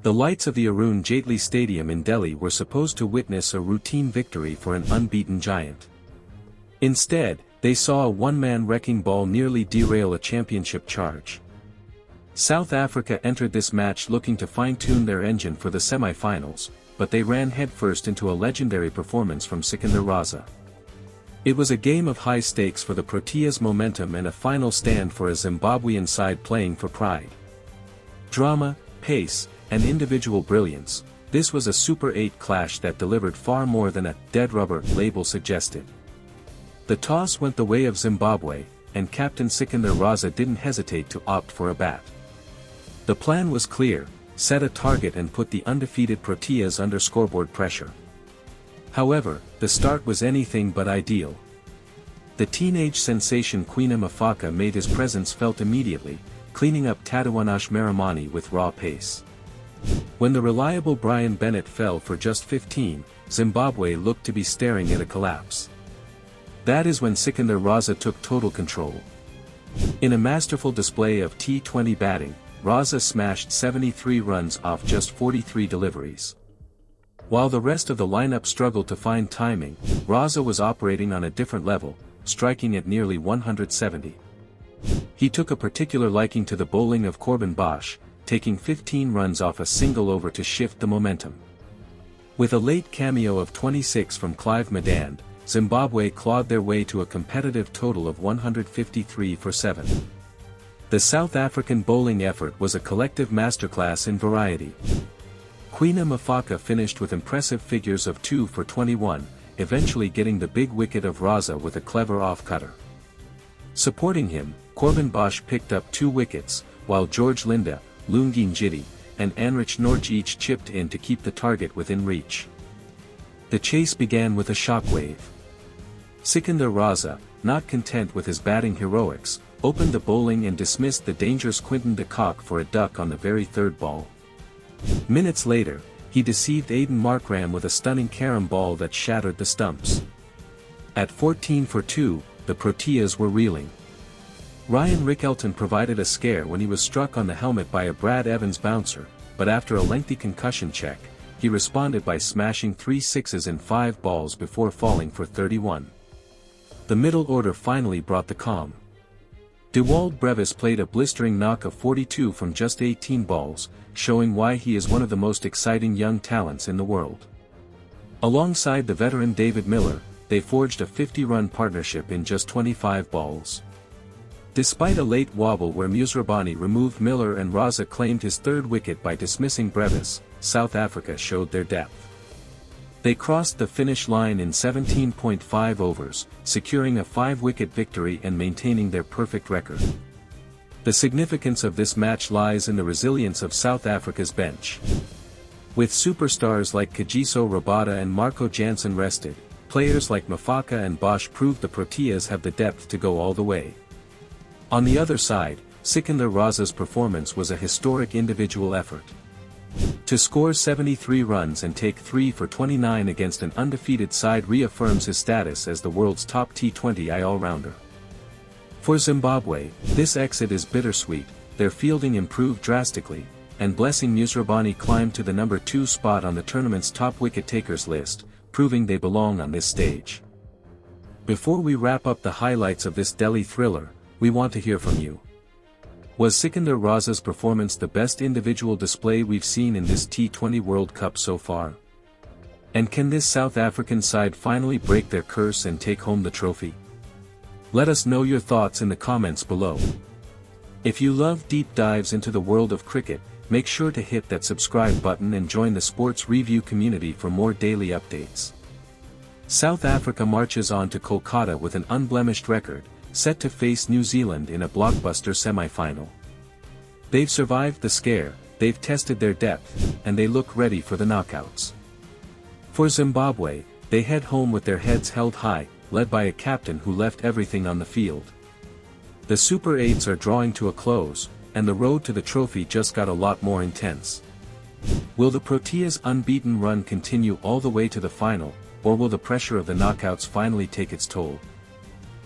The lights of the Arun Jaitley Stadium in Delhi were supposed to witness a routine victory for an unbeaten giant. Instead, they saw a one-man wrecking ball nearly derail a championship charge. South Africa entered this match looking to fine-tune their engine for the semi-finals, but they ran headfirst into a legendary performance from Sikandar Raza. It was a game of high stakes for the Proteas' momentum and a final stand for a Zimbabwean side playing for pride. Drama, pace, and individual brilliance, this was a Super 8 clash that delivered far more than a dead rubber label suggested. The toss went the way of Zimbabwe, and Captain Sikandar Raza didn't hesitate to opt for a bat. The plan was clear: set a target and put the undefeated Proteas under scoreboard pressure. However, the start was anything but ideal. The teenage sensation Kwena Maphaka made his presence felt immediately, cleaning up T20 World Cup with raw pace. When the reliable Brian Bennett fell for just 15, Zimbabwe looked to be staring at a collapse. That is when Sikandar Raza took total control. In a masterful display of T20 batting, Raza smashed 73 runs off just 43 deliveries. While the rest of the lineup struggled to find timing, Raza was operating on a different level, striking at nearly 170. He took a particular liking to the bowling of Corbin Bosch, taking 15 runs off a single over to shift the momentum. With a late cameo of 26 from Clive Medand, Zimbabwe clawed their way to a competitive total of 153 for 7. The South African bowling effort was a collective masterclass in variety. Kwena Maphaka finished with impressive figures of 2 for 21, eventually getting the big wicket of Raza with a clever off-cutter. Supporting him, Corbin Bosch picked up 2 wickets, while George Linda, Lungi Njiti, and Anrich Nortje each chipped in to keep the target within reach. The chase began with a shockwave. Sikandar Raza, not content with his batting heroics, opened the bowling and dismissed the dangerous Quinton de Kock for a duck on the very third ball. Minutes later, he deceived Aiden Markram with a stunning carom ball that shattered the stumps. At 14 for 2, the Proteas were reeling. Ryan Rickelton provided a scare when he was struck on the helmet by a Brad Evans bouncer, but after a lengthy concussion check, he responded by smashing 3 sixes in 5 balls before falling for 31. The middle order finally brought the calm. Dewald Brevis played a blistering knock of 42 from just 18 balls, showing why he is one of the most exciting young talents in the world. Alongside the veteran David Miller, they forged a 50-run partnership in just 25 balls. Despite a late wobble where Muzarabani removed Miller and Raza claimed his 3rd wicket by dismissing Brevis, South Africa showed their depth. They crossed the finish line in 17.5 overs, securing a 5-wicket victory and maintaining their perfect record. The significance of this match lies in the resilience of South Africa's bench. With superstars like Kagiso Rabada and Marco Jansen rested, players like Maphaka and Bosch proved the Proteas have the depth to go all the way. On the other side, Sikandar Raza's performance was a historic individual effort. To score 73 runs and take 3 for 29 against an undefeated side reaffirms his status as the world's top T20 all-rounder. For Zimbabwe, this exit is bittersweet. Their fielding improved drastically, and Blessing Muzarabani climbed to the number 2 spot on the tournament's top wicket-takers list, proving they belong on this stage. Before we wrap up the highlights of this Delhi thriller, we want to hear from you. Was Sikandar Raza's performance the best individual display we've seen in this T20 World Cup so far? And can this South African side finally break their curse and take home the trophy? Let us know your thoughts in the comments below. If you love deep dives into the world of cricket, make sure to hit that subscribe button and join the sports review community for more daily updates. South Africa marches on to Kolkata with an unblemished record, set to face New Zealand in a blockbuster semi-final. They've survived the scare, they've tested their depth, and they look ready for the knockouts. For Zimbabwe, they head home with their heads held high, led by a captain who left everything on the field. The Super 8s are drawing to a close, and the road to the trophy just got a lot more intense. Will the Proteas' unbeaten run continue all the way to the final, or will the pressure of the knockouts finally take its toll?